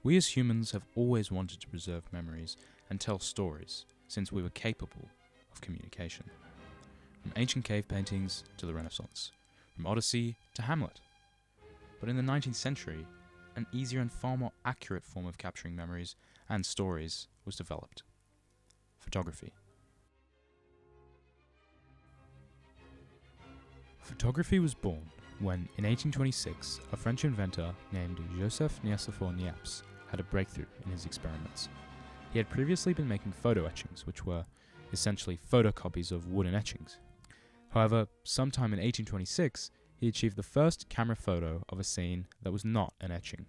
We as humans have always wanted to preserve memories and tell stories, since we were capable of communication. From ancient cave paintings to the Renaissance, from Odyssey to Hamlet. But in the 19th century, an easier and far more accurate form of capturing memories and stories was developed: photography. Photography was born when, in 1826, a French inventor named Joseph Niepce had a breakthrough in his experiments. He had previously been making photo etchings, which were essentially photocopies of wooden etchings. However, sometime in 1826, he achieved the first camera photo of a scene that was not an etching.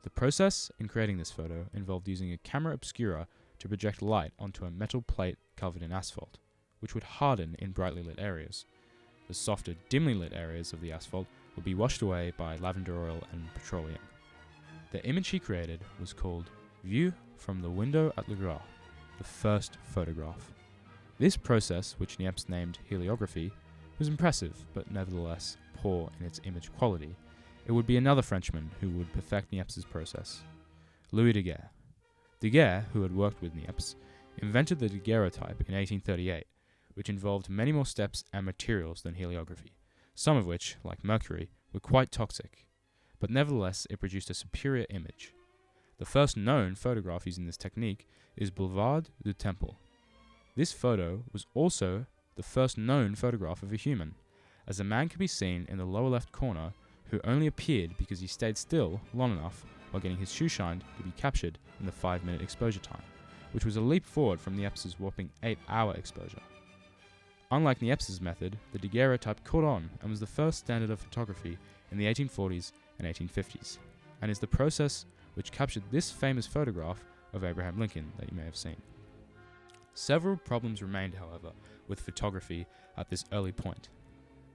The process in creating this photo involved using a camera obscura to project light onto a metal plate covered in asphalt, which would harden in brightly lit areas. The softer, dimly lit areas of the asphalt would be washed away by lavender oil and petroleum. The image he created was called View from the Window at Le Gras, the first photograph. This process, which Niepce named heliography, was impressive, but nevertheless poor in its image quality. It would be another Frenchman who would perfect Niepce's process, Louis Daguerre. Daguerre, who had worked with Niepce, invented the daguerreotype in 1838, which involved many more steps and materials than heliography, some of which, like mercury, were quite toxic. But nevertheless, it produced a superior image. The first known photograph using this technique is Boulevard du Temple. This photo was also the first known photograph of a human, as a man could be seen in the lower left corner who only appeared because he stayed still long enough while getting his shoe shined to be captured in the 5-minute exposure time, which was a leap forward from Niepce's whopping 8-hour exposure. Unlike Niepce's method, the daguerreotype caught on and was the first standard of photography in the 1840s and 1850s, and is the process which captured this famous photograph of Abraham Lincoln that you may have seen. Several problems remained, however, with photography at this early point.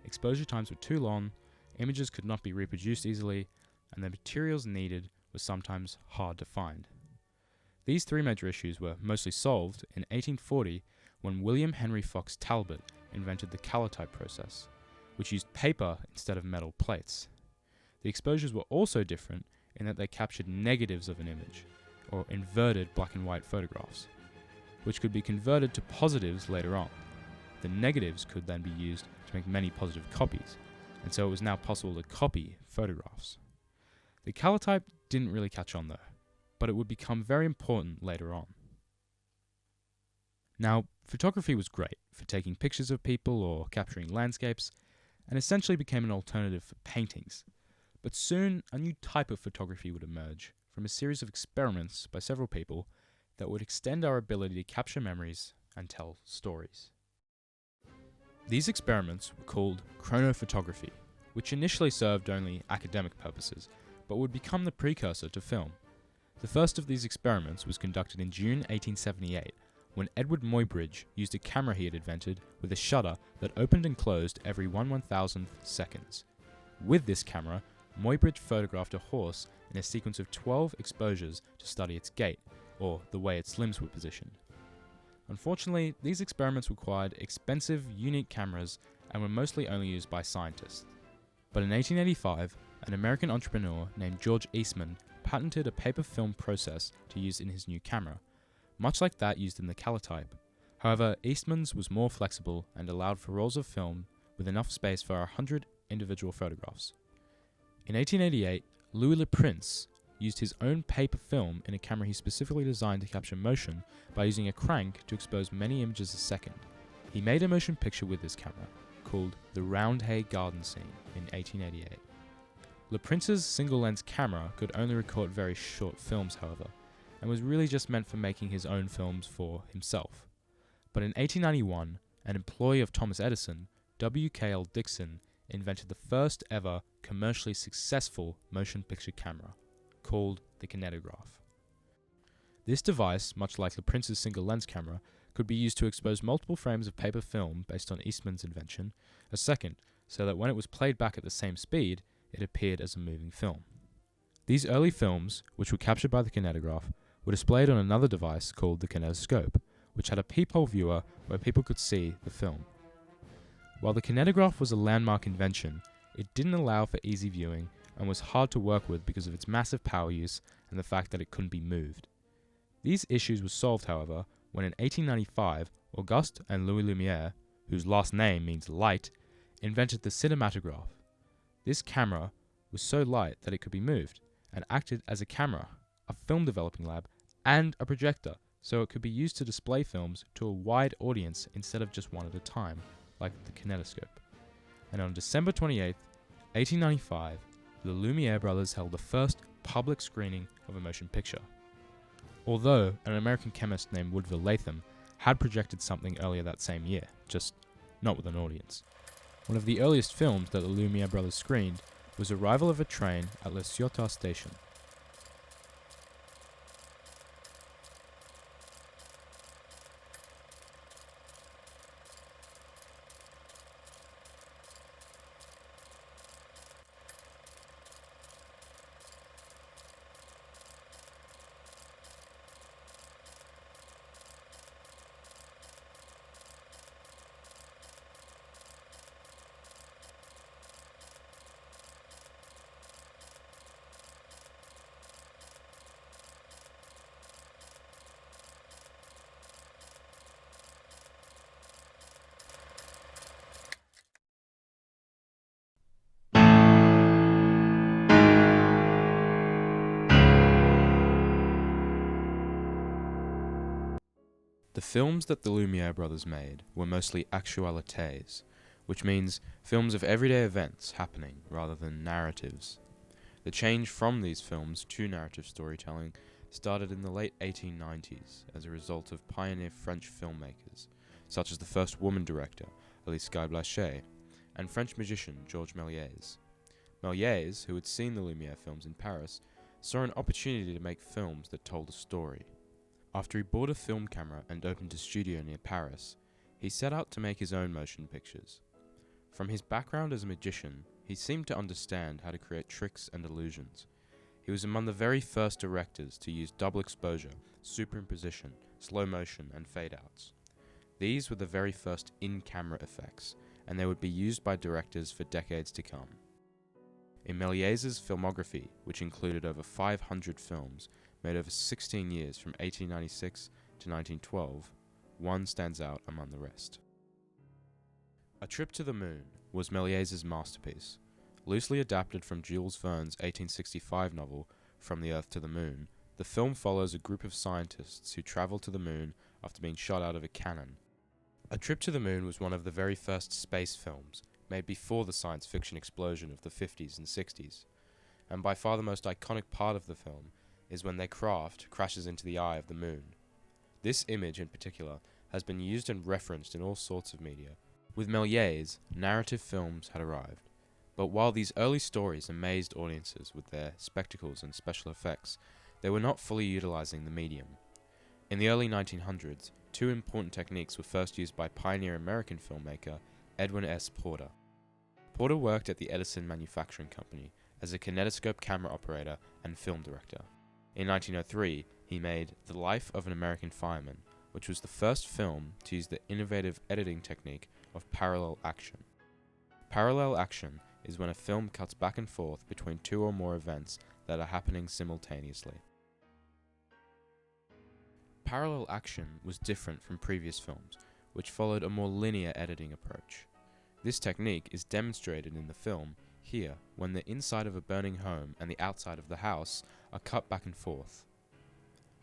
Exposure times were too long, images could not be reproduced easily, and the materials needed were sometimes hard to find. These three major issues were mostly solved in 1840 when William Henry Fox Talbot invented the calotype process, which used paper instead of metal plates. The exposures were also different in that they captured negatives of an image, or inverted black and white photographs, which could be converted to positives later on. The negatives could then be used to make many positive copies, and so it was now possible to copy photographs. The calotype didn't really catch on though, but it would become very important later on. Now, photography was great for taking pictures of people or capturing landscapes, and essentially became an alternative for paintings. But soon, a new type of photography would emerge from a series of experiments by several people that would extend our ability to capture memories and tell stories. These experiments were called chronophotography, which initially served only academic purposes, but would become the precursor to film. The first of these experiments was conducted in June 1878, when Edward Muybridge used a camera he had invented with a shutter that opened and closed every 1/1000th seconds. With this camera, Muybridge photographed a horse in a sequence of 12 exposures to study its gait, or the way its limbs were positioned. Unfortunately, these experiments required expensive, unique cameras and were mostly only used by scientists. But in 1885, an American entrepreneur named George Eastman patented a paper film process to use in his new camera, much like that used in the calotype. However, Eastman's was more flexible and allowed for rolls of film with enough space for 100 individual photographs. In 1888, Louis Le Prince used his own paper film in a camera he specifically designed to capture motion by using a crank to expose many images a second. He made a motion picture with this camera, called the Roundhay Garden Scene, in 1888. Le Prince's single-lens camera could only record very short films, however, and was really just meant for making his own films for himself. But in 1891, an employee of Thomas Edison, W.K.L. Dixon, invented the first ever commercially successful motion picture camera, called the kinetograph. This device, much like Le Prince's single-lens camera, could be used to expose multiple frames of paper film based on Eastman's invention a second, so that when it was played back at the same speed, it appeared as a moving film. These early films, which were captured by the kinetograph, were displayed on another device called the kinetoscope, which had a peephole viewer where people could see the film. While the kinetograph was a landmark invention, it didn't allow for easy viewing and was hard to work with because of its massive power use and the fact that it couldn't be moved. These issues were solved, however, when in 1895, Auguste and Louis Lumière, whose last name means light, invented the cinematograph. This camera was so light that it could be moved, and acted as a camera, a film developing lab, and a projector, so it could be used to display films to a wide audience instead of just one at a time, like the kinetoscope. And on December 28, 1895, the Lumière brothers held the first public screening of a motion picture. Although an American chemist named Woodville Latham had projected something earlier that same year, just not with an audience. One of the earliest films that the Lumière brothers screened was Arrival of a Train at Le Ciotat Station. The films that the Lumière brothers made were mostly actualités, which means films of everyday events happening rather than narratives. The change from these films to narrative storytelling started in the late 1890s as a result of pioneer French filmmakers, such as the first woman director, Alice Guy Blaché, and French magician Georges Méliès. Méliès, who had seen the Lumière films in Paris, saw an opportunity to make films that told a story. After he bought a film camera and opened a studio near Paris, he set out to make his own motion pictures. From his background as a magician, he seemed to understand how to create tricks and illusions. He was among the very first directors to use double exposure, superimposition, slow motion, and fade-outs. These were the very first in-camera effects, and they would be used by directors for decades to come. In Méliès's filmography, which included over 500 films, made over 16 years from 1896 to 1912, one stands out among the rest. A Trip to the Moon was Méliès's masterpiece. Loosely adapted from Jules Verne's 1865 novel From the Earth to the Moon, the film follows a group of scientists who travel to the moon after being shot out of a cannon. A Trip to the Moon was one of the very first space films, made before the science fiction explosion of the 50s and 60s, and by far the most iconic part of the film is when their craft crashes into the eye of the moon. This image in particular has been used and referenced in all sorts of media. With Méliès, narrative films had arrived, but while these early stories amazed audiences with their spectacles and special effects, they were not fully utilizing the medium. In the early 1900s, two important techniques were first used by pioneer American filmmaker Edwin S. Porter. Porter worked at the Edison Manufacturing Company as a kinetoscope camera operator and film director. In 1903, he made The Life of an American Fireman, which was the first film to use the innovative editing technique of parallel action. Parallel action is when a film cuts back and forth between two or more events that are happening simultaneously. Parallel action was different from previous films, which followed a more linear editing approach. This technique is demonstrated in the film here when the inside of a burning home and the outside of the house are cut back and forth.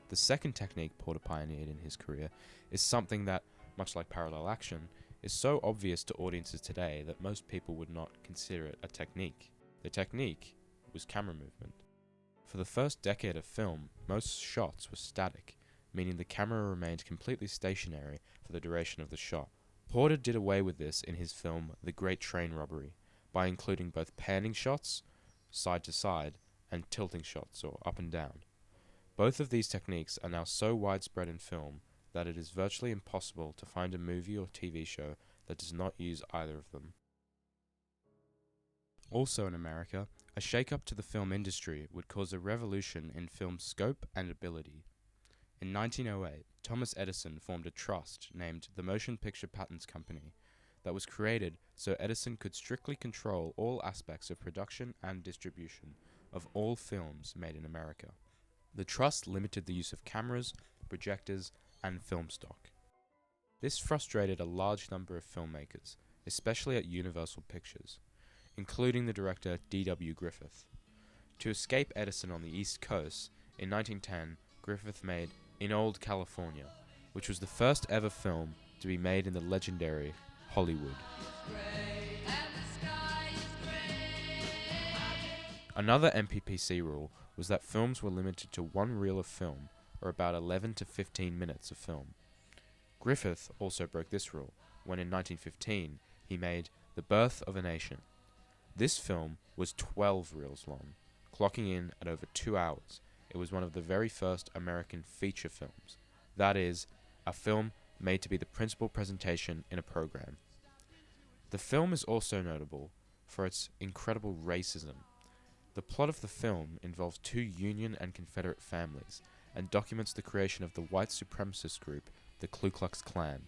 The second technique Porter pioneered in his career is something that, much like parallel action, is so obvious to audiences today that most people would not consider it a technique. The technique was camera movement. For the first decade of film, most shots were static, meaning the camera remained completely stationary for the duration of the shot. Porter did away with this in his film The Great Train Robbery, by including both panning shots, side to side, and tilting shots, or up and down. Both of these techniques are now so widespread in film that it is virtually impossible to find a movie or TV show that does not use either of them. Also in America, a shake-up to the film industry would cause a revolution in film scope and ability. In 1908, Thomas Edison formed a trust named the Motion Picture Patents Company. that was created so Edison could strictly control all aspects of production and distribution of all films made in America. The trust limited the use of cameras, projectors, and film stock. This frustrated a large number of filmmakers, especially at Universal Pictures, including the director D.W. Griffith. To escape Edison on the East Coast, in 1910, Griffith made In Old California, which was the first ever film to be made in the legendary Hollywood. Another MPPC rule was that films were limited to one reel of film, or about 11 to 15 minutes of film. Griffith also broke this rule when in 1915 he made The Birth of a Nation. This film was 12 reels long, clocking in at over 2 hours. It was one of the very first American feature films, that is, a film made to be the principal presentation in a program. The film is also notable for its incredible racism. The plot of the film involves two Union and Confederate families and documents the creation of the white supremacist group, the Ku Klux Klan.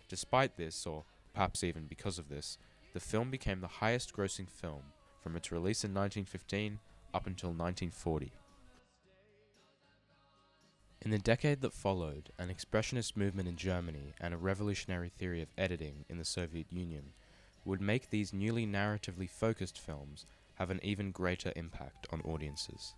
Despite this, or perhaps even because of this, the film became the highest-grossing film from its release in 1915 up until 1940. In the decade that followed, an expressionist movement in Germany and a revolutionary theory of editing in the Soviet Union would make these newly narratively focused films have an even greater impact on audiences.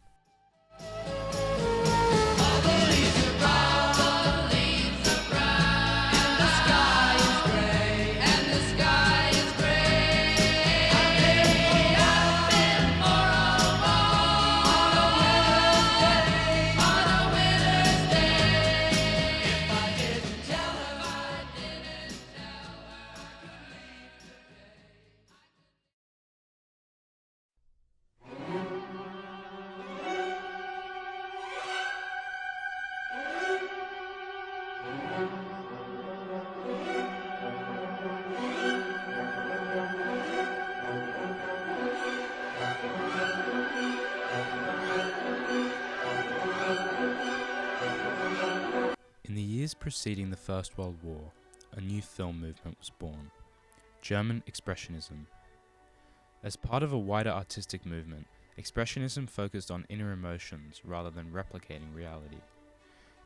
In the years preceding the First World War, a new film movement was born, German Expressionism. As part of a wider artistic movement, Expressionism focused on inner emotions rather than replicating reality.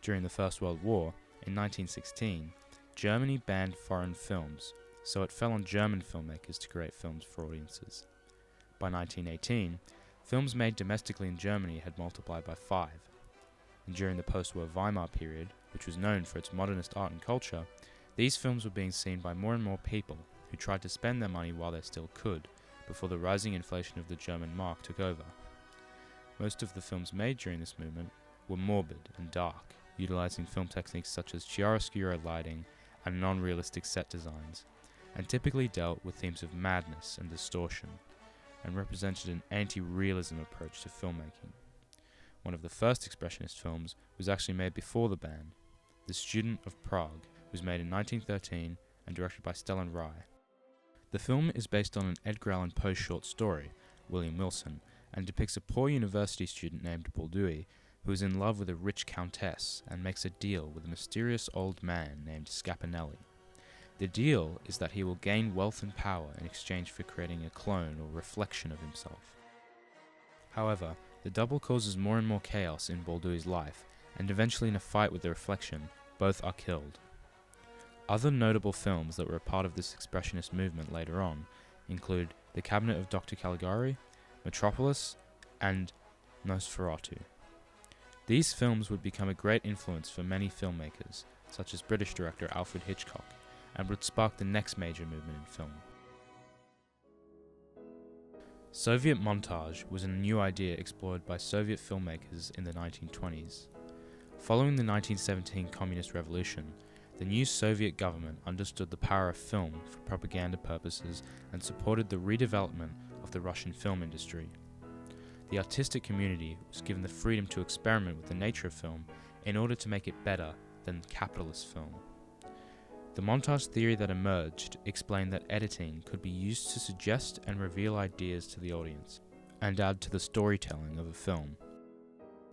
During the First World War, in 1916, Germany banned foreign films, so it fell on German filmmakers to create films for audiences. By 1918, films made domestically in Germany had multiplied by 5. And during the post-war Weimar period, which was known for its modernist art and culture, these films were being seen by more and more people who tried to spend their money while they still could, before the rising inflation of the German mark took over. Most of the films made during this movement were morbid and dark, utilizing film techniques such as chiaroscuro lighting and non-realistic set designs, and typically dealt with themes of madness and distortion, and represented an anti-realism approach to filmmaking. One of the first expressionist films was actually made before the ban. The Student of Prague was made in 1913 and directed by Stellan Rye. The film is based on an Edgar Allan Poe short story, William Wilson, and depicts a poor university student named Baldui who is in love with a rich countess and makes a deal with a mysterious old man named Scapinelli. The deal is that he will gain wealth and power in exchange for creating a clone or reflection of himself. However, the double causes more and more chaos in Baldui's life, and eventually in a fight with the reflection, both are killed. Other notable films that were a part of this expressionist movement later on include The Cabinet of Dr. Caligari, Metropolis, and Nosferatu. These films would become a great influence for many filmmakers, such as British director Alfred Hitchcock, and would spark the next major movement in film. Soviet montage was a new idea explored by Soviet filmmakers in the 1920s. Following the 1917 Communist Revolution, the new Soviet government understood the power of film for propaganda purposes and supported the redevelopment of the Russian film industry. The artistic community was given the freedom to experiment with the nature of film in order to make it better than capitalist film. The montage theory that emerged explained that editing could be used to suggest and reveal ideas to the audience, and add to the storytelling of a film.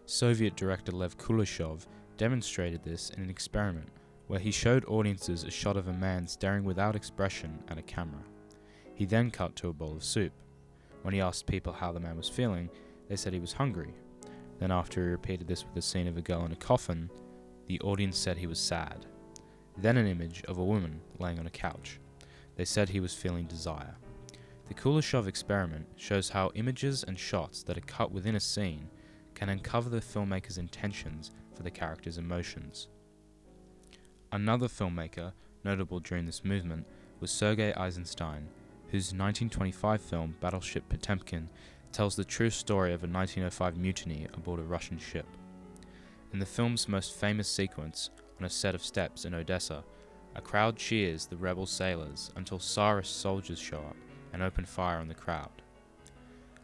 Soviet director Lev Kuleshov demonstrated this in an experiment where he showed audiences a shot of a man staring without expression at a camera. He then cut to a bowl of soup. When he asked people how the man was feeling, they said he was hungry. Then after he repeated this with a scene of a girl in a coffin, the audience said he was sad. Then an image of a woman laying on a couch. They said he was feeling desire. The Kuleshov experiment shows how images and shots that are cut within a scene can uncover the filmmaker's intentions for the character's emotions. Another filmmaker notable during this movement was Sergei Eisenstein, whose 1925 film Battleship Potemkin tells the true story of a 1905 mutiny aboard a Russian ship. In the film's most famous sequence, on a set of steps in Odessa, a crowd cheers the rebel sailors until Tsarist soldiers show up and open fire on the crowd.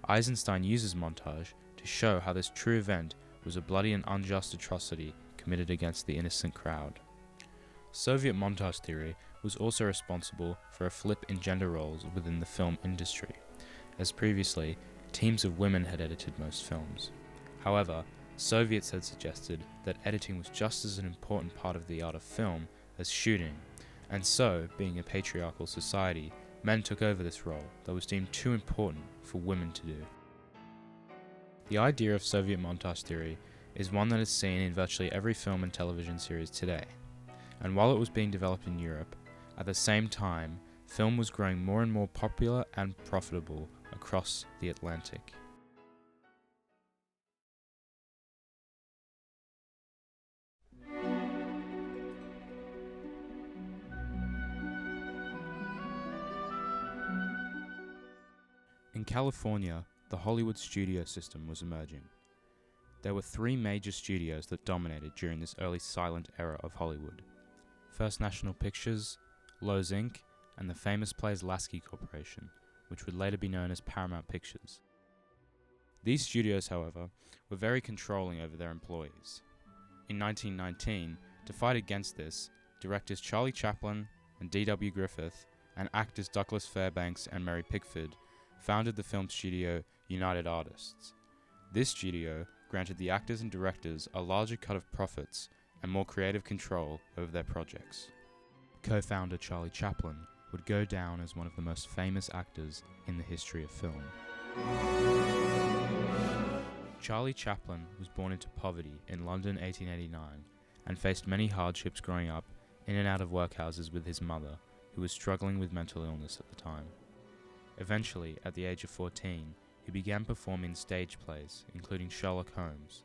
Eisenstein uses montage to show how this true event was a bloody and unjust atrocity committed against the innocent crowd. Soviet montage theory was also responsible for a flip in gender roles within the film industry, as previously, teams of women had edited most films. However, Soviets had suggested that editing was just as an important part of the art of film as shooting, and so, being a patriarchal society, men took over this role that was deemed too important for women to do. The idea of Soviet montage theory is one that is seen in virtually every film and television series today, and while it was being developed in Europe, at the same time, film was growing more and more popular and profitable across the Atlantic. In California, the Hollywood studio system was emerging. There were three major studios that dominated during this early silent era of Hollywood: First National Pictures, Loews Inc., and the famous Plays Lasky Corporation, which would later be known as Paramount Pictures. These studios, however, were very controlling over their employees. In 1919, to fight against this, directors Charlie Chaplin and D.W. Griffith and actors Douglas Fairbanks and Mary Pickford founded the film studio United Artists. This studio granted the actors and directors a larger cut of profits and more creative control over their projects. Co-founder Charlie Chaplin would go down as one of the most famous actors in the history of film. Charlie Chaplin was born into poverty in London 1889 and faced many hardships growing up in and out of workhouses with his mother, who was struggling with mental illness at the time. Eventually, at the age of 14, he began performing stage plays, including Sherlock Holmes.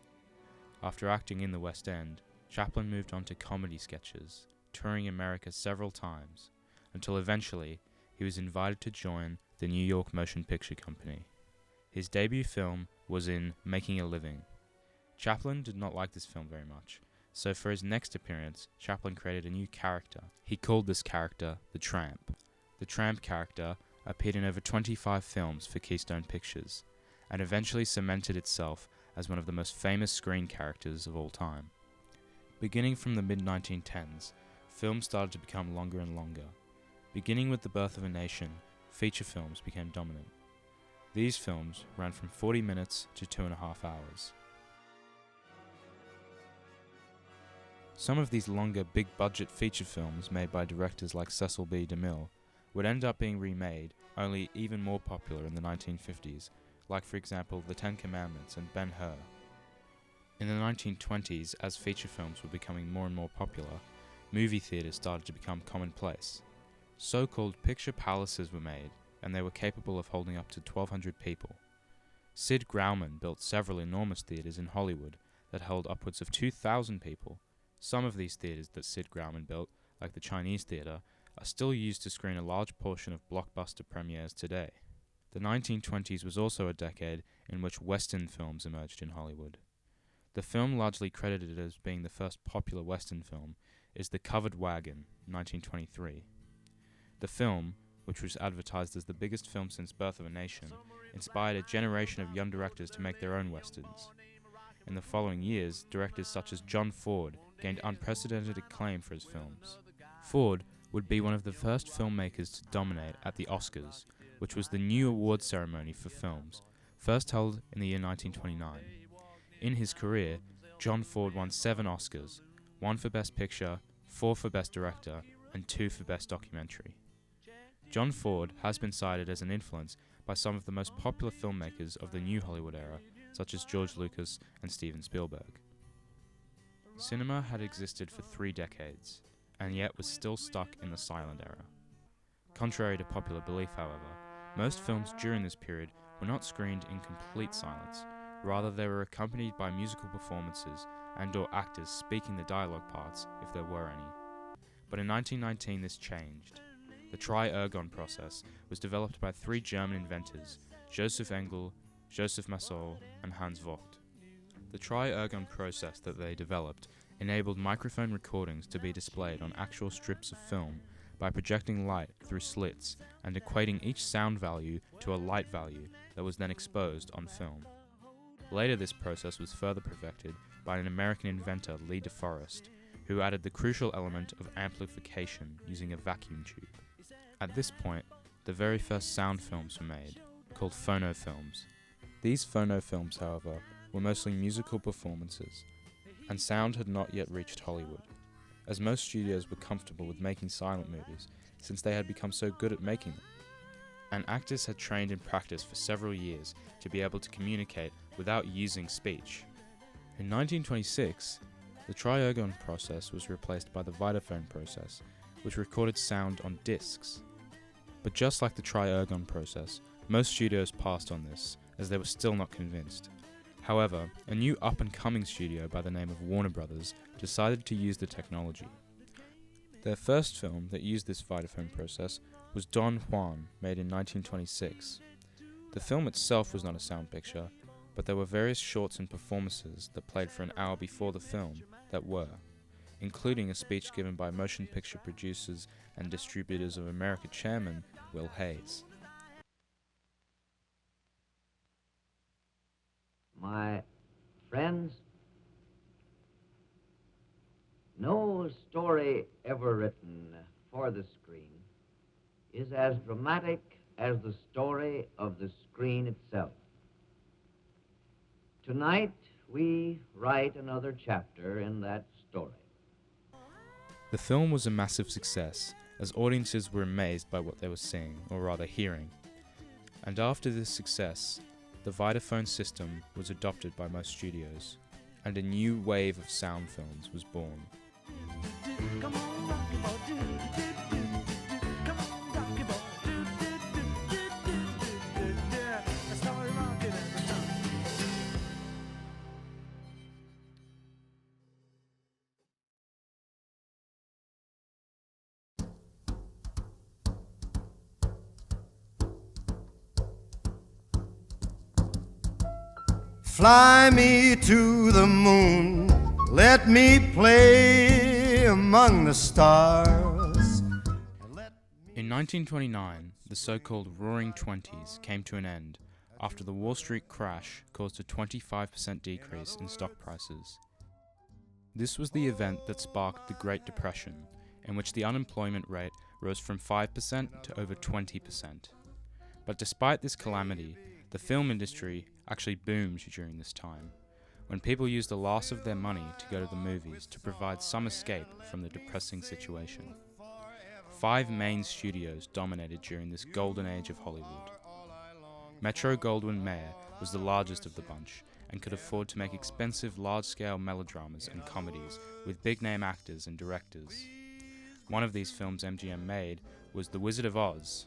After acting in the West End, Chaplin moved on to comedy sketches, touring America several times, until eventually he was invited to join the New York Motion Picture Company. His debut film was in Making a Living. Chaplin did not like this film very much, so for his next appearance, Chaplin created a new character. He called this character the Tramp. The Tramp character appeared in over 25 films for Keystone Pictures, and eventually cemented itself as one of the most famous screen characters of all time. Beginning from the mid-1910s, films started to become longer and longer. Beginning with The Birth of a Nation, feature films became dominant. These films ran from 40 minutes to 2.5 hours. Some of these longer, big-budget feature films made by directors like Cecil B. DeMille would end up being remade, only even more popular in the 1950s, like for example The Ten Commandments and Ben-Hur. In the 1920s, as feature films were becoming more and more popular, movie theaters started to become commonplace. So-called picture palaces were made, and they were capable of holding up to 1,200 people. Sid Grauman built several enormous theaters in Hollywood that held upwards of 2,000 people. Some of these theaters that Sid Grauman built, like the Chinese Theater, are still used to screen a large portion of blockbuster premieres today. The 1920s was also a decade in which Western films emerged in Hollywood. The film largely credited as being the first popular Western film is The Covered Wagon, 1923. The film, which was advertised as the biggest film since Birth of a Nation, inspired a generation of young directors to make their own Westerns. In the following years, directors such as John Ford gained unprecedented acclaim for his films. Ford would be one of the first filmmakers to dominate at the Oscars, which was the new award ceremony for films, first held in the year 1929. In his career, John Ford won 7 Oscars, 1 for Best Picture, 4 for Best Director, and 2 for Best Documentary. John Ford has been cited as an influence by some of the most popular filmmakers of the New Hollywood era, such as George Lucas and Steven Spielberg. Cinema had existed for 3 decades, and yet was still stuck in the silent era. Contrary to popular belief, however, most films during this period were not screened in complete silence. Rather, they were accompanied by musical performances and/or actors speaking the dialogue parts, if there were any. But in 1919 this changed. The tri-ergon process was developed by 3 German inventors, Joseph Engel, Joseph Massol, and Hans Vogt. The tri-ergon process that they developed enabled microphone recordings to be displayed on actual strips of film by projecting light through slits and equating each sound value to a light value that was then exposed on film. Later, this process was further perfected by an American inventor, Lee DeForest, who added the crucial element of amplification using a vacuum tube. At this point, the very first sound films were made, called phonofilms. These phonofilms, however, were mostly musical performances, and sound had not yet reached Hollywood, as most studios were comfortable with making silent movies since they had become so good at making them. And actors had trained in practice for several years to be able to communicate without using speech. In 1926, the tri-ergon process was replaced by the Vitaphone process, which recorded sound on discs. But just like the tri-ergon process, most studios passed on this, as they were still not convinced. However, a new up-and-coming studio by the name of Warner Brothers decided to use the technology. Their first film that used this Vitaphone process was Don Juan, made in 1926. The film itself was not a sound picture, but there were various shorts and performances that played for an hour before the film that were, including a speech given by Motion Picture Producers and Distributors of America chairman Will Hayes. My friends, no story ever written for the screen is as dramatic as the story of the screen itself. Tonight, we write another chapter in that story. The film was a massive success, as audiences were amazed by what they were seeing, or rather hearing. And after this success, the Vitaphone system was adopted by most studios, and a new wave of sound films was born. Fly me to the moon, let me play among the stars. In 1929, the so-called Roaring Twenties came to an end after the Wall Street crash caused a 25% decrease in stock prices. This was the event that sparked the Great Depression, in which the unemployment rate rose from 5% to over 20%. But despite this calamity, the film industry actually boomed during this time, when people used the loss of their money to go to the movies to provide some escape from the depressing situation. 5 main studios dominated during this golden age of Hollywood. Metro-Goldwyn-Mayer was the largest of the bunch and could afford to make expensive large-scale melodramas and comedies with big-name actors and directors. One of these films MGM made was The Wizard of Oz.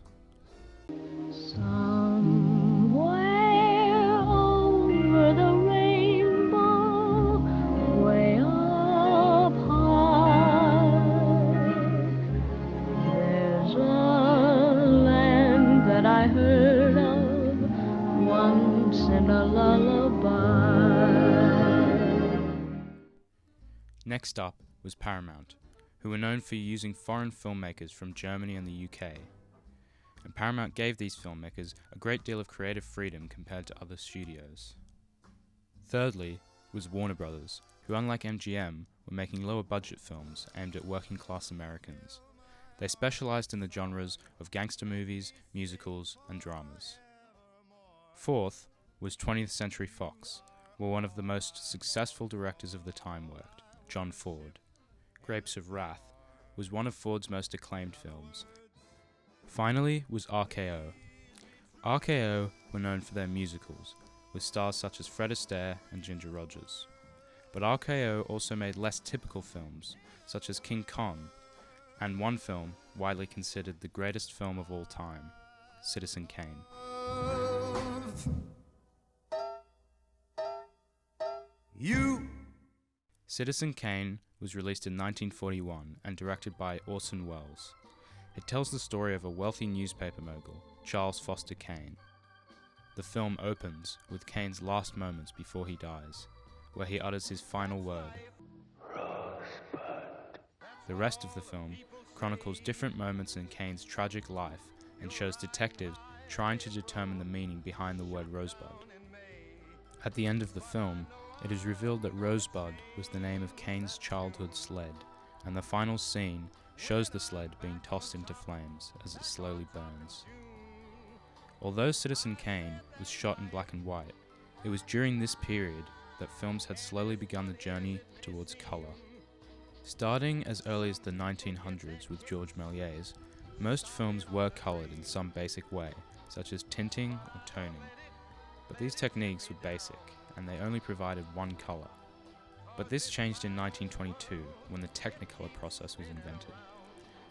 Somewhere over the rainbow, way up high, there's a land that I heard of once in a lullaby. Next up was Paramount, who were known for using foreign filmmakers from Germany and the UK. And Paramount gave these filmmakers a great deal of creative freedom compared to other studios. Thirdly was Warner Brothers, who unlike MGM were making lower budget films aimed at working class Americans. They specialized in the genres of gangster movies, musicals, and dramas. Fourth was 20th Century Fox, where one of the most successful directors of the time worked, John Ford. Grapes of Wrath was one of Ford's most acclaimed films. Finally was RKO. RKO were known for their musicals, with stars such as Fred Astaire and Ginger Rogers. But RKO also made less typical films, such as King Kong, and one film widely considered the greatest film of all time, Citizen Kane. Citizen Kane was released in 1941 and directed by Orson Welles. It tells the story of a wealthy newspaper mogul, Charles Foster Kane. The film opens with Kane's last moments before he dies, where he utters his final word, Rosebud. The rest of the film chronicles different moments in Kane's tragic life and shows detectives trying to determine the meaning behind the word Rosebud. At the end of the film, it is revealed that Rosebud was the name of Kane's childhood sled, and the final scene shows the sled being tossed into flames as it slowly burns. Although Citizen Kane was shot in black and white, it was during this period that films had slowly begun the journey towards colour. Starting as early as the 1900s with George Méliès, most films were coloured in some basic way, such as tinting or toning. But these techniques were basic, and they only provided one colour. But this changed in 1922 when the Technicolor process was invented.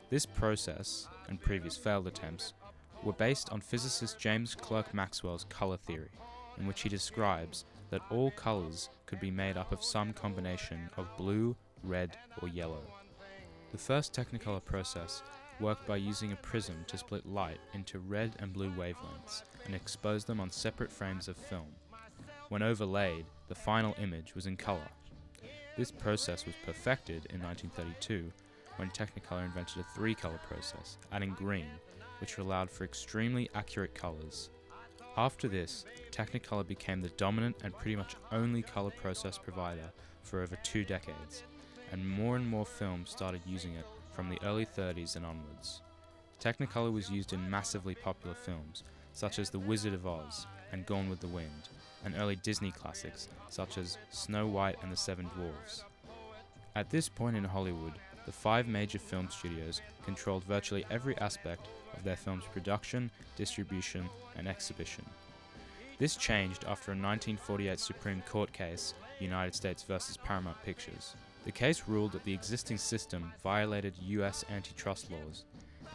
This process, and previous failed attempts, were based on physicist James Clerk Maxwell's colour theory, in which he describes that all colours could be made up of some combination of blue, red, or yellow. The first Technicolor process worked by using a prism to split light into red and blue wavelengths and expose them on separate frames of film. When overlaid, the final image was in colour. This process was perfected in 1932 when Technicolor invented a three-colour process, adding green, which allowed for extremely accurate colours. After this, Technicolor became the dominant and pretty much only colour process provider for over 2 decades, and more films started using it from the early 30s and onwards. Technicolor was used in massively popular films, such as The Wizard of Oz and Gone with the Wind, and early Disney classics, such as Snow White and the Seven Dwarfs. At this point in Hollywood, the 5 major film studios controlled virtually every aspect of their film's production, distribution, and exhibition. This changed after a 1948 Supreme Court case, United States versus Paramount Pictures. The case ruled that the existing system violated US antitrust laws,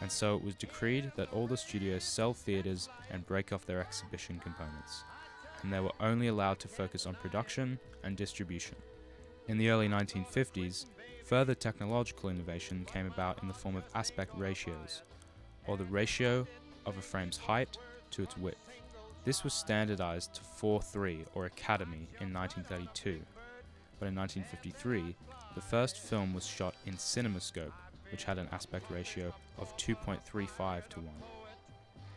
and so it was decreed that all the studios sell theaters and break off their exhibition components, and they were only allowed to focus on production and distribution. In the early 1950s, further technological innovation came about in the form of aspect ratios, or the ratio of a frame's height to its width. This was standardized to 4:3 or Academy in 1932, but in 1953, the first film was shot in CinemaScope, which had an aspect ratio of 2.35 to 1.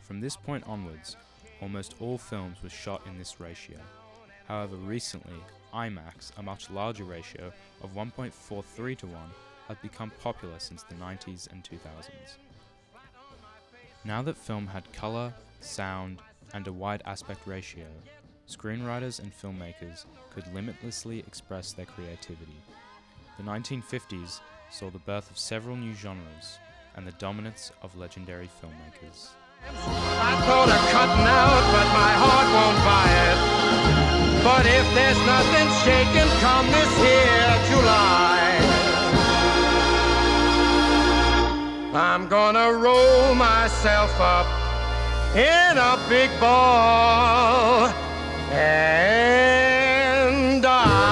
From this point onwards, almost all films were shot in this ratio. However, recently, IMAX, a much larger ratio of 1.43 to 1, had become popular since the 90s and 2000s. Now that film had colour, sound, and a wide aspect ratio, screenwriters and filmmakers could limitlessly express their creativity. The 1950s saw the birth of several new genres and the dominance of legendary filmmakers. I thought of cutting out, but my heart won't buy it. But if there's nothing shaking come this here July, I'm gonna roll myself up in a big ball and die.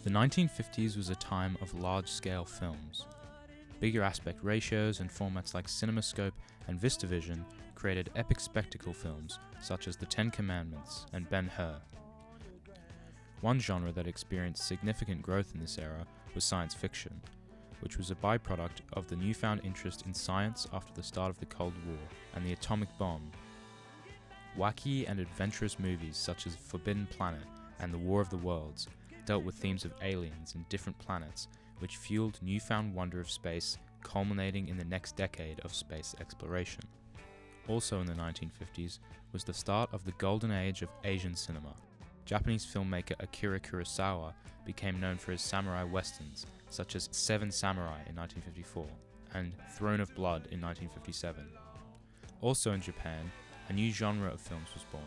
The 1950s was a time of large-scale films. Bigger aspect ratios and formats like CinemaScope and VistaVision created epic spectacle films such as The Ten Commandments and Ben-Hur. One genre that experienced significant growth in this era was science fiction, which was a byproduct of the newfound interest in science after the start of the Cold War and the atomic bomb. wacky and adventurous movies such as Forbidden Planet and The War of the Worlds dealt with themes of aliens and different planets, which fueled newfound wonder of space, culminating in the next decade of space exploration. Also in the 1950s was the start of the golden age of Asian cinema. Japanese filmmaker Akira Kurosawa became known for his samurai westerns, such as Seven Samurai in 1954 and Throne of Blood in 1957. Also in Japan, a new genre of films was born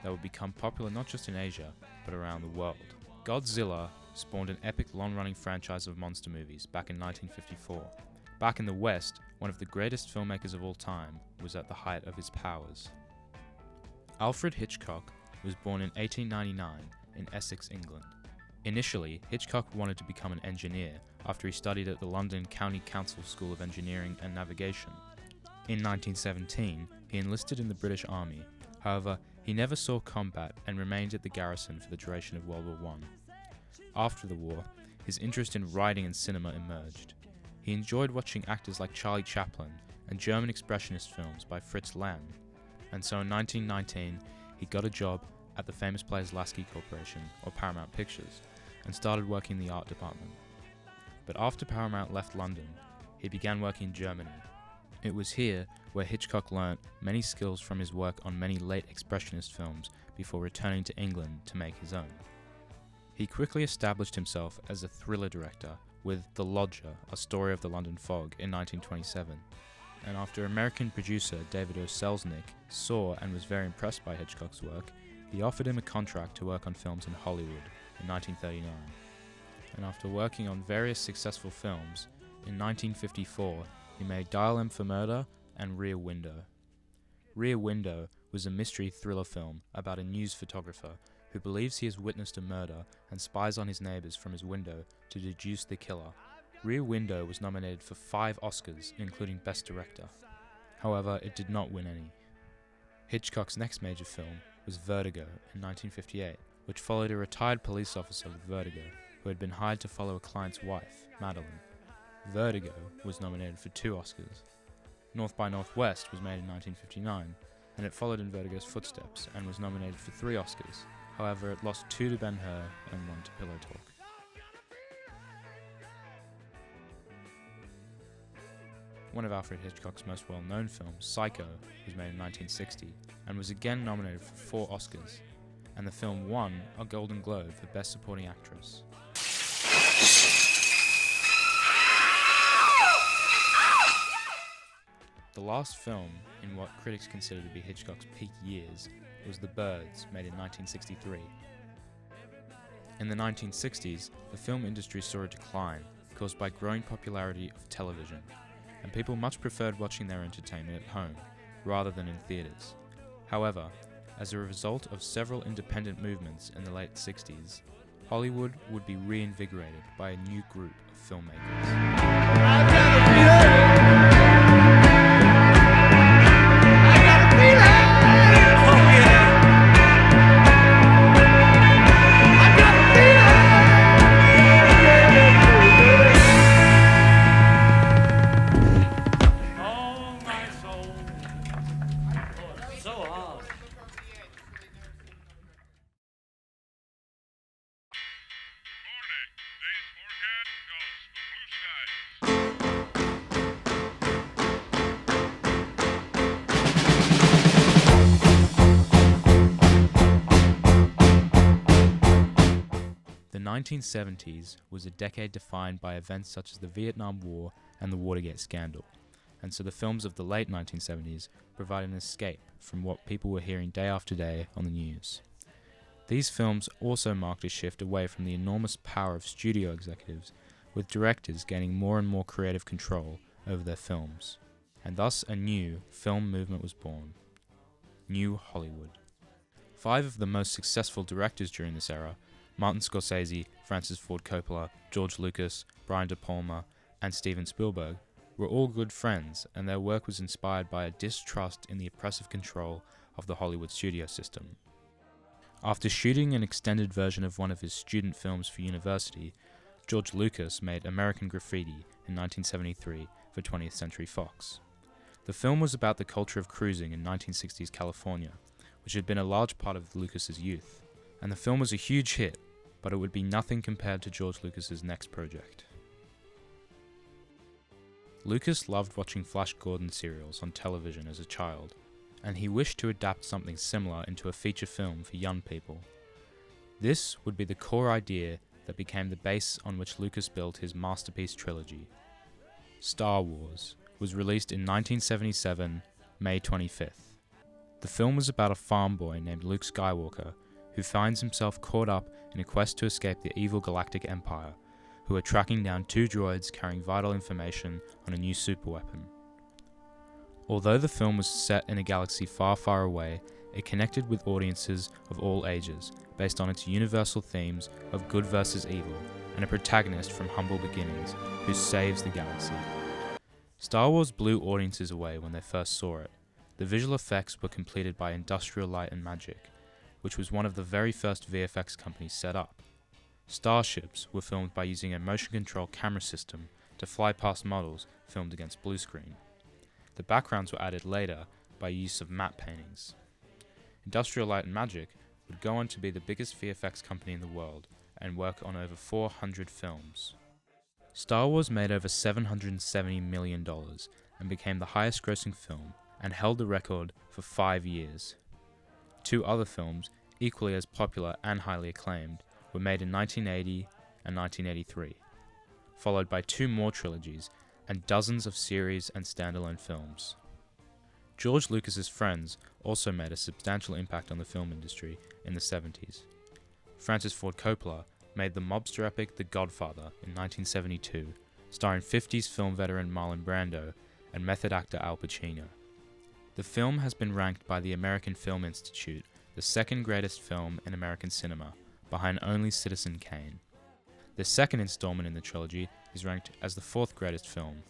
that would become popular not just in Asia, but around the world. Godzilla spawned an epic long-running franchise of monster movies back in 1954. Back in the West, one of the greatest filmmakers of all time was at the height of his powers. Alfred Hitchcock was born in 1899 in Essex, England. Initially, Hitchcock wanted to become an engineer after he studied at the London County Council School of Engineering and Navigation. In 1917, he enlisted in the British Army. However, he never saw combat and remained at the garrison for the duration of World War I. After the war, his interest in writing and cinema emerged. He enjoyed watching actors like Charlie Chaplin and German Expressionist films by Fritz Lang, and so in 1919 he got a job at the famous Players Lasky Corporation, or Paramount Pictures, and started working in the art department. But after Paramount left London, he began working in Germany. It was here where Hitchcock learnt many skills from his work on many late Expressionist films before returning to England to make his own. He quickly established himself as a thriller director with The Lodger, A Story of the London Fog in 1927, and after American producer David O. Selznick saw and was very impressed by Hitchcock's work, he offered him a contract to work on films in Hollywood in 1939. And after working on various successful films, in 1954 he made Dial M for Murder and Rear Window. Rear Window was a mystery thriller film about a news photographer who believes he has witnessed a murder and spies on his neighbors from his window to deduce the killer. Rear Window was nominated for 5 Oscars, including Best Director. However, it did not win any. Hitchcock's next major film was Vertigo in 1958, which followed a retired police officer with vertigo who had been hired to follow a client's wife, Madeline. Vertigo was nominated for 2 Oscars. North by Northwest was made in 1959, and it followed in Vertigo's footsteps and was nominated for 3 Oscars. However, it lost 2 to Ben-Hur and 1 to Pillow Talk. One of Alfred Hitchcock's most well-known films, Psycho, was made in 1960 and was again nominated for 4 Oscars, and the film won a Golden Globe for Best Supporting Actress. The last film in what critics consider to be Hitchcock's peak years was The Birds, made in 1963. In the 1960s, the film industry saw a decline caused by growing popularity of television, and people much preferred watching their entertainment at home rather than in theatres. However, as a result of several independent movements in the late 60s, Hollywood would be reinvigorated by a new group of filmmakers. The 1970s was a decade defined by events such as the Vietnam War and the Watergate scandal, and so the films of the late 1970s provided an escape from what people were hearing day after day on the news. These films also marked a shift away from the enormous power of studio executives, with directors gaining more and more creative control over their films, and thus a new film movement was born. New Hollywood. 5 of the most successful directors during this era, Martin Scorsese, Francis Ford Coppola, George Lucas, Brian De Palma, and Steven Spielberg, were all good friends, and their work was inspired by a distrust in the oppressive control of the Hollywood studio system. After shooting an extended version of one of his student films for university, George Lucas made American Graffiti in 1973 for 20th Century Fox. The film was about the culture of cruising in 1960s California, which had been a large part of Lucas's youth, and the film was a huge hit, but it would be nothing compared to George Lucas's next project. Lucas loved watching Flash Gordon serials on television as a child, and he wished to adapt something similar into a feature film for young people. This would be the core idea that became the base on which Lucas built his masterpiece trilogy. Star Wars was released in 1977, May 25th. The film was about a farm boy named Luke Skywalker who finds himself caught up in a quest to escape the evil Galactic Empire, who are tracking down two droids carrying vital information on a new superweapon. Although the film was set in a galaxy far, far away, it connected with audiences of all ages, based on its universal themes of good versus evil, and a protagonist from humble beginnings who saves the galaxy. Star Wars blew audiences away when they first saw it. The visual effects were completed by Industrial Light and Magic, which was one of the very first VFX companies set up. Starships were filmed by using a motion control camera system to fly past models filmed against blue screen. The backgrounds were added later by use of matte paintings. Industrial Light and Magic would go on to be the biggest VFX company in the world and work on over 400 films. Star Wars made over $770 million and became the highest grossing film and held the record for 5 years. Two other films, equally as popular and highly acclaimed, were made in 1980 and 1983, followed by two more trilogies and dozens of series and standalone films. George Lucas's friends also made a substantial impact on the film industry in the 70s. Francis Ford Coppola made the mobster epic The Godfather in 1972, starring 50s film veteran Marlon Brando and method actor Al Pacino. The film has been ranked by the American Film Institute the second greatest film in American cinema, behind only Citizen Kane. The second installment in the trilogy is ranked as the fourth greatest film.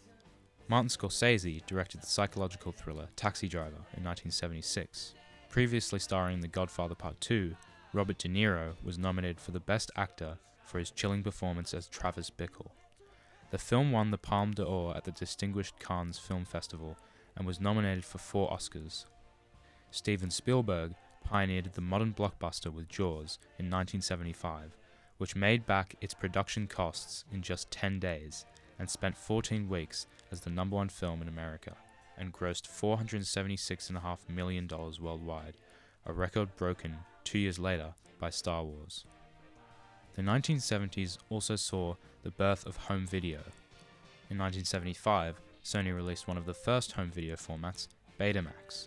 Martin Scorsese directed the psychological thriller Taxi Driver in 1976. Previously starring in The Godfather Part 2, Robert De Niro was nominated for the Best Actor for his chilling performance as Travis Bickle. The film won the Palme d'Or at the distinguished Cannes Film Festival and was nominated for 4 Oscars. Steven Spielberg pioneered the modern blockbuster with Jaws in 1975, which made back its production costs in just 10 days and spent 14 weeks as the #1 film in America and grossed $476.5 million worldwide, a record broken 2 years later by Star Wars. The 1970s also saw the birth of home video. In 1975, Sony released one of the first home video formats, Betamax.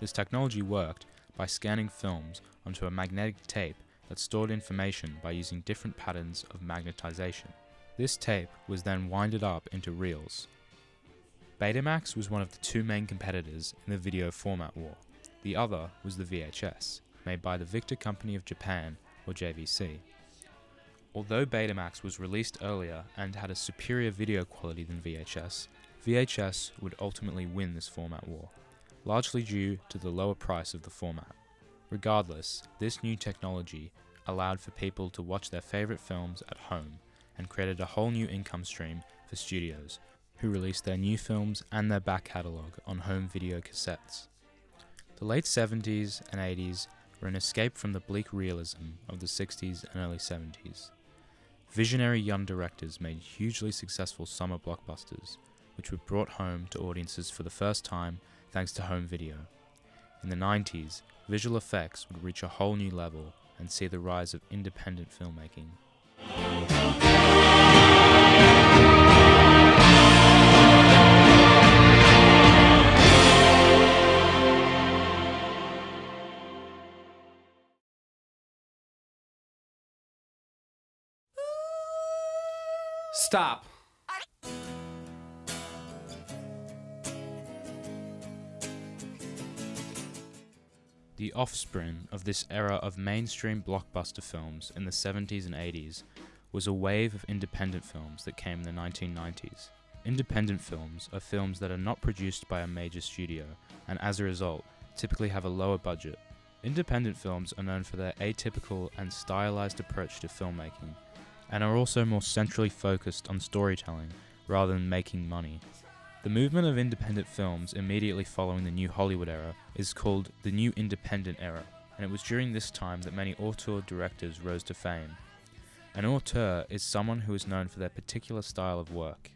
This technology worked by scanning films onto a magnetic tape that stored information by using different patterns of magnetization. This tape was then winded up into reels. Betamax was one of the two main competitors in the video format war. The other was the VHS, made by the Victor Company of Japan, or JVC. Although Betamax was released earlier and had a superior video quality than VHS, VHS would ultimately win this format war, largely due to the lower price of the format. Regardless, this new technology allowed for people to watch their favorite films at home and created a whole new income stream for studios, who released their new films and their back catalogue on home video cassettes. The late 70s and 80s were an escape from the bleak realism of the 60s and early 70s. Visionary young directors made hugely successful summer blockbusters, which were brought home to audiences for the first time thanks to home video. In the 90s, visual effects would reach a whole new level and see the rise of independent filmmaking. Stop. The offspring of this era of mainstream blockbuster films in the 70s and 80s was a wave of independent films that came in the 1990s. Independent films are films that are not produced by a major studio, and as a result, typically have a lower budget. Independent films are known for their atypical and stylized approach to filmmaking, and are also more centrally focused on storytelling rather than making money. The movement of independent films immediately following the New Hollywood era is called the New Independent Era, and it was during this time that many auteur directors rose to fame. An auteur is someone who is known for their particular style of work.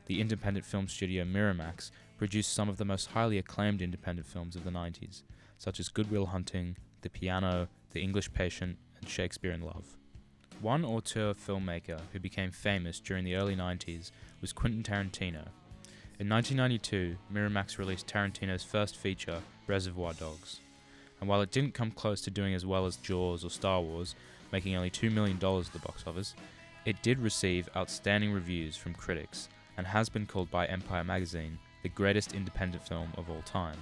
The independent film studio Miramax produced some of the most highly acclaimed independent films of the 90s, such as Good Will Hunting, The Piano, The English Patient, and Shakespeare in Love. One auteur filmmaker who became famous during the early 90s was Quentin Tarantino. In 1992, Miramax released Tarantino's first feature, Reservoir Dogs. And while it didn't come close to doing as well as Jaws or Star Wars, making only $2 million at the box office, it did receive outstanding reviews from critics and has been called by Empire magazine the greatest independent film of all time.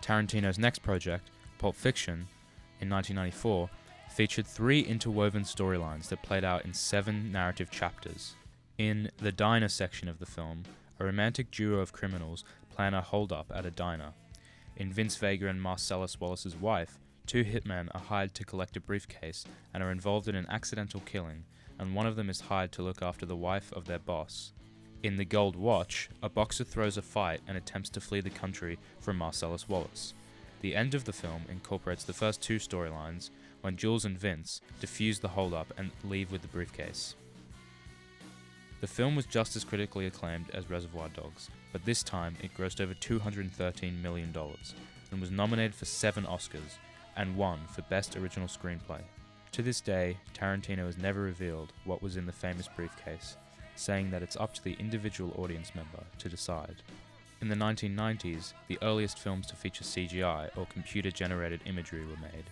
Tarantino's next project, Pulp Fiction, in 1994, featured 3 interwoven storylines that played out in 7 narrative chapters. In the diner section of the film, a romantic duo of criminals plan a hold-up at a diner. In Vince Vega and Marcellus Wallace's wife, 2 hitmen are hired to collect a briefcase and are involved in an accidental killing, and one of them is hired to look after the wife of their boss. In The Gold Watch, a boxer throws a fight and attempts to flee the country from Marcellus Wallace. The end of the film incorporates the first 2 storylines, when Jules and Vince defuse the hold-up and leave with the briefcase. The film was just as critically acclaimed as Reservoir Dogs, but this time it grossed over $213 million and was nominated for 7 Oscars and won for Best Original Screenplay. To this day, Tarantino has never revealed what was in the famous briefcase, saying that it's up to the individual audience member to decide. In the 1990s, the earliest films to feature CGI or computer-generated imagery were made.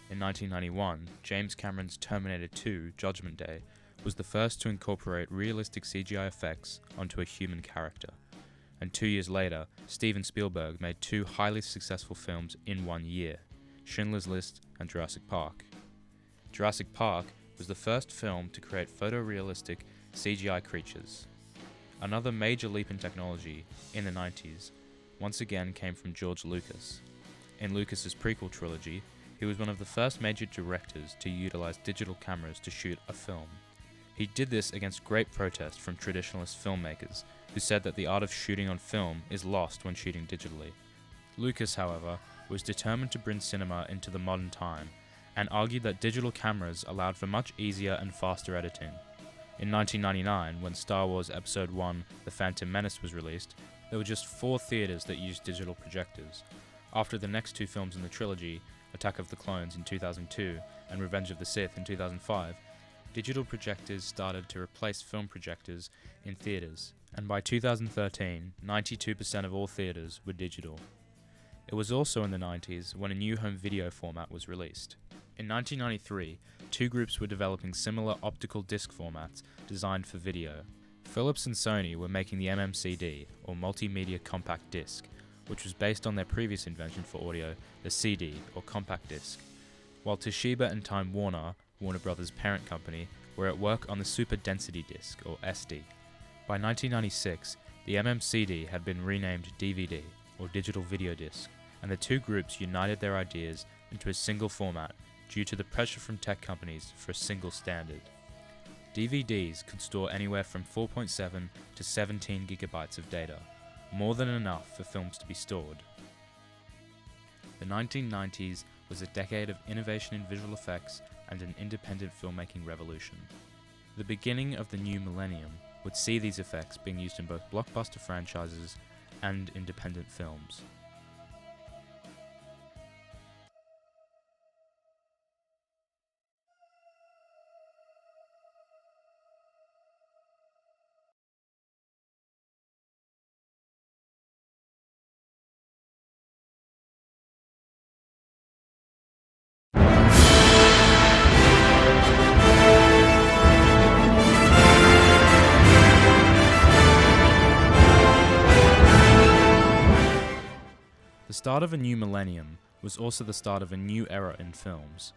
In 1991, James Cameron's Terminator 2: Judgment Day was the first to incorporate realistic CGI effects onto a human character. And 2 years later, Steven Spielberg made 2 highly successful films in 1 year, Schindler's List and Jurassic Park. Jurassic Park was the first film to create photorealistic CGI creatures. Another major leap in technology in the 90s once again came from George Lucas. In Lucas's prequel trilogy, he was one of the first major directors to utilize digital cameras to shoot a film. He did this against great protest from traditionalist filmmakers, who said that the art of shooting on film is lost when shooting digitally. Lucas, however, was determined to bring cinema into the modern time, and argued that digital cameras allowed for much easier and faster editing. In 1999, when Star Wars Episode I: The Phantom Menace was released, there were just 4 theaters that used digital projectors. After the next 2 films in the trilogy, Attack of the Clones in 2002 and Revenge of the Sith in 2005, digital projectors started to replace film projectors in theaters, and by 2013, 92% of all theaters were digital. It was also in the 90s when a new home video format was released. In 1993, 2 groups were developing similar optical disc formats designed for video. Philips and Sony were making the MMCD, or Multimedia Compact Disc, which was based on their previous invention for audio, the CD, or compact disc, while Toshiba and Time Warner, Warner Brothers' parent company, were at work on the Super Density Disc, or SD. By 1996, the MMCD had been renamed DVD, or Digital Video Disc, and the 2 groups united their ideas into a single format due to the pressure from tech companies for a single standard. DVDs could store anywhere from 4.7 to 17 gigabytes of data, more than enough for films to be stored. The 1990s was a decade of innovation in visual effects and an independent filmmaking revolution. The beginning of the new millennium would see these effects being used in both blockbuster franchises and independent films. The start of a new millennium was also the start of a new era in films.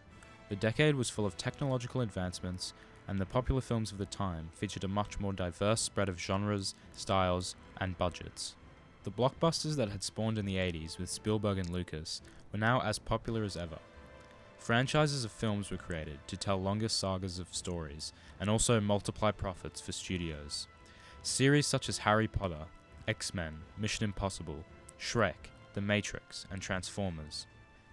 The decade was full of technological advancements, and the popular films of the time featured a much more diverse spread of genres, styles, and budgets. The blockbusters that had spawned in the 80s with Spielberg and Lucas were now as popular as ever. Franchises of films were created to tell longer sagas of stories, and also multiply profits for studios. Series such as Harry Potter, X-Men, Mission Impossible, Shrek, The Matrix, and Transformers.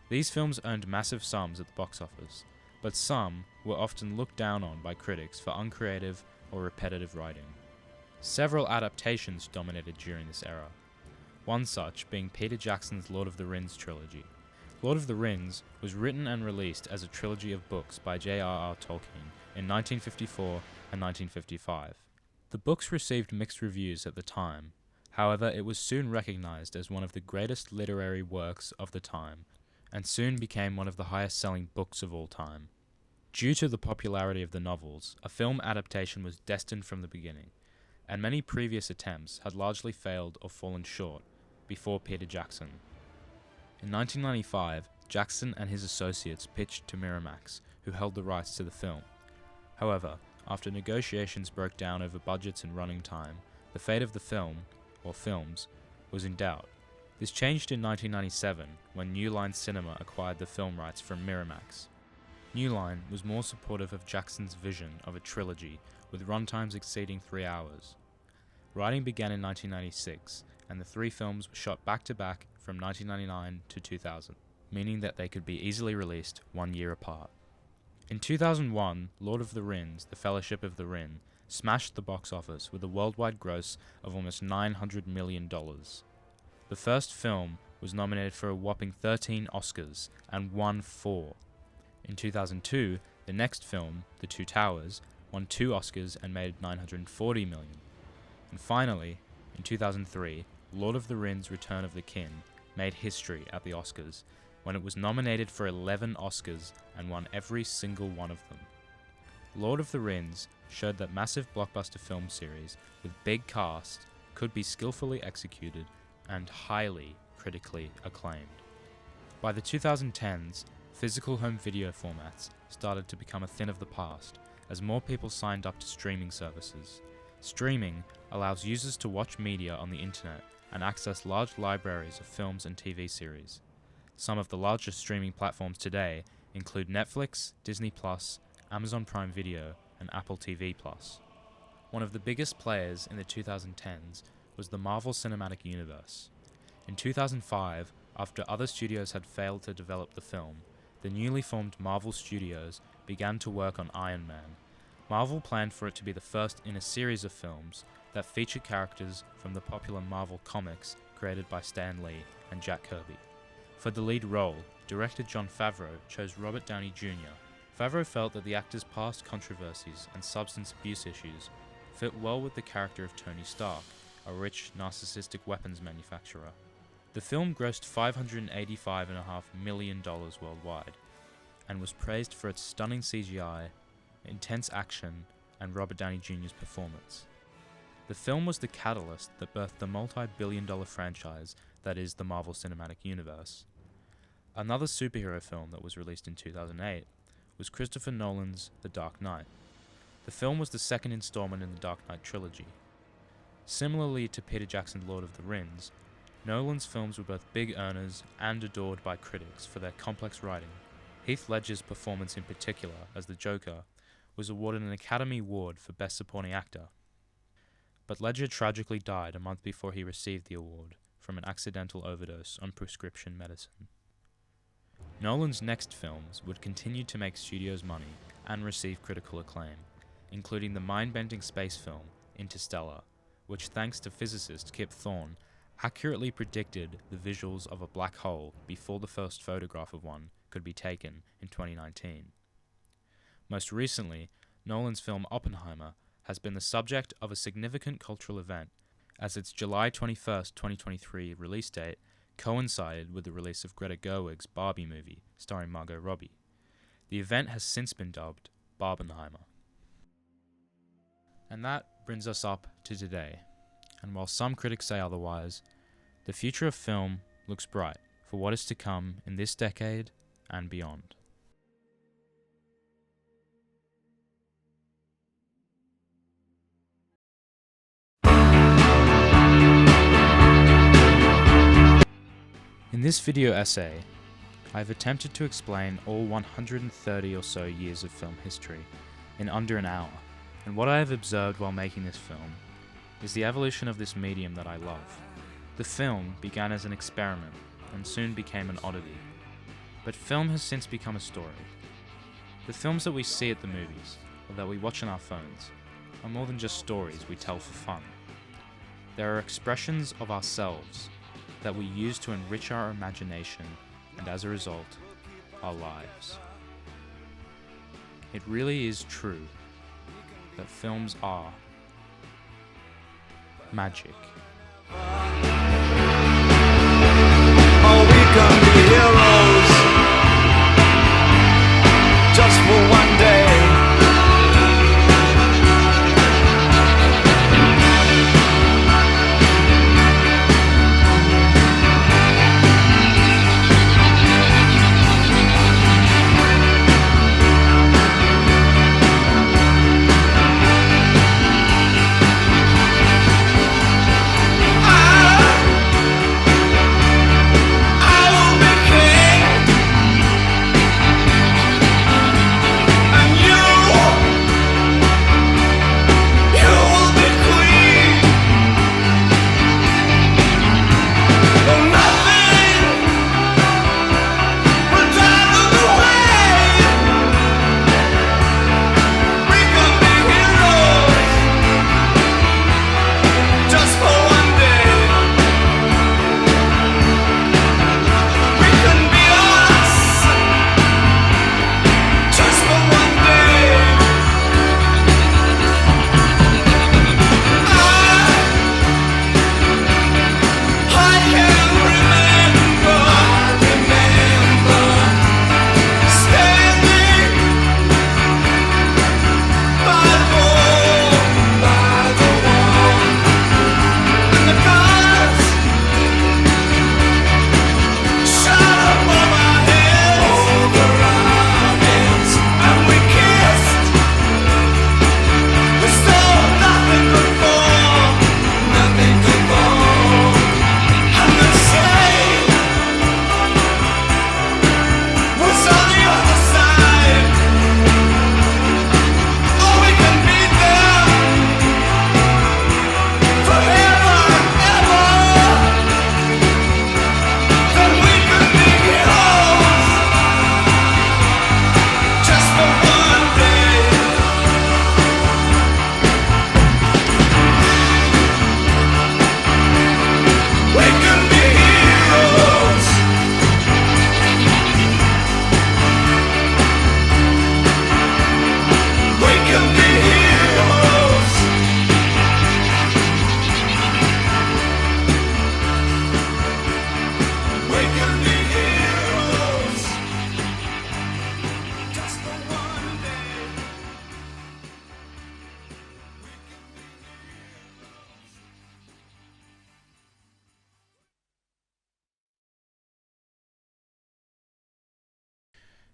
These films earned massive sums at the box office, but some were often looked down on by critics for uncreative or repetitive writing. Several adaptations dominated during this era, one such being Peter Jackson's Lord of the Rings trilogy. Lord of the Rings was written and released as a trilogy of books by J.R.R. Tolkien in 1954 and 1955. The books received mixed reviews at the time. However, it was soon recognized as one of the greatest literary works of the time, and soon became one of the highest-selling books of all time. Due to the popularity of the novels, a film adaptation was destined from the beginning, and many previous attempts had largely failed or fallen short before Peter Jackson. In 1995, Jackson and his associates pitched to Miramax, who held the rights to the film. However, after negotiations broke down over budgets and running time, the fate of the film, or films, was in doubt. This changed in 1997 when New Line Cinema acquired the film rights from Miramax. New Line was more supportive of Jackson's vision of a trilogy with runtimes exceeding 3 hours. Writing began in 1996, and the 3 films were shot back-to-back from 1999 to 2000, meaning that they could be easily released 1 year apart. In 2001, Lord of the Rings, The Fellowship of the Ring, smashed the box office with a worldwide gross of almost $900 million. The first film was nominated for a whopping 13 Oscars and won 4. In 2002, the next film, The Two Towers, won 2 Oscars and made $940 million. And finally, in 2003, Lord of the Rings Return of the King made history at the Oscars when it was nominated for 11 Oscars and won every single one of them. Lord of the Rings showed that massive blockbuster film series with big cast could be skillfully executed and highly critically acclaimed. By the 2010s, physical home video formats started to become a thing of the past as more people signed up to streaming services. Streaming allows users to watch media on the internet and access large libraries of films and TV series. Some of the largest streaming platforms today include Netflix, Disney+, Amazon Prime Video, and Apple TV+. One of the biggest players in the 2010s was the Marvel Cinematic Universe. In 2005, after other studios had failed to develop the film, the newly formed Marvel Studios began to work on Iron Man. Marvel planned for it to be the first in a series of films that feature characters from the popular Marvel comics created by Stan Lee and Jack Kirby. For the lead role, director Jon Favreau chose Robert Downey Jr. Favreau felt that the actor's past controversies and substance abuse issues fit well with the character of Tony Stark, a rich, narcissistic weapons manufacturer. The film grossed $585.5 million worldwide, and was praised for its stunning CGI, intense action, and Robert Downey Jr.'s performance. The film was the catalyst that birthed the multi-billion-dollar franchise that is the Marvel Cinematic Universe. Another superhero film that was released in 2008 was Christopher Nolan's The Dark Knight. The film was the second installment in the Dark Knight trilogy. Similarly to Peter Jackson's Lord of the Rings, Nolan's films were both big earners and adored by critics for their complex writing. Heath Ledger's performance in particular as the Joker was awarded an Academy Award for Best Supporting Actor. But Ledger tragically died a month before he received the award from an accidental overdose on prescription medicine. Nolan's next films would continue to make studios money and receive critical acclaim, including the mind-bending space film Interstellar, which thanks to physicist Kip Thorne accurately predicted the visuals of a black hole before the first photograph of one could be taken in 2019. Most recently, Nolan's film Oppenheimer has been the subject of a significant cultural event, as its July 21, 2023 release date coincided with the release of Greta Gerwig's Barbie movie starring Margot Robbie. The event has since been dubbed Barbenheimer. And that brings us up to today. And while some critics say otherwise, the future of film looks bright for what is to come in this decade and beyond. In this video essay, I have attempted to explain all 130 or so years of film history in under an hour, and what I have observed while making this film, is the evolution of this medium that I love. The film began as an experiment and soon became an oddity. But film has since become a story. The films that we see at the movies, or that we watch on our phones, are more than just stories we tell for fun. There are expressions of ourselves that we use to enrich our imagination and, as a result, our lives. It really is true that films are magic. Oh, we can be heroes just for one day.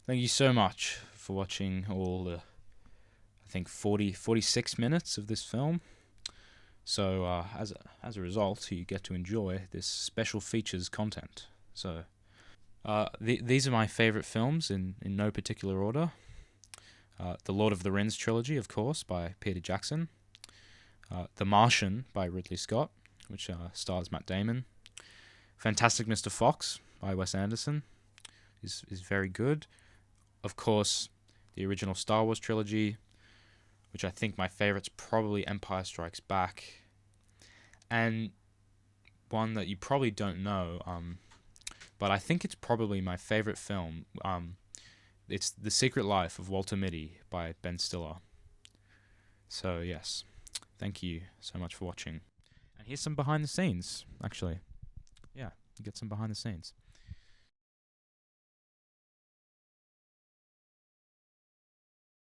Thank you so much for watching all the, 46 minutes of this film. So as a result, you get to enjoy this special features content. So these are my favorite films in no particular order. The Lord of the Rings trilogy, of course, by Peter Jackson. The Martian by Ridley Scott, which stars Matt Damon. Fantastic Mr. Fox by Wes Anderson is very good. Of course, the original Star Wars trilogy, which I think my favorite's probably Empire Strikes Back. And one that you probably don't know, but I think it's probably my favorite film. It's The Secret Life of Walter Mitty by Ben Stiller. So yes, thank you so much for watching. And here's some behind the scenes, actually. Yeah, you get some behind the scenes.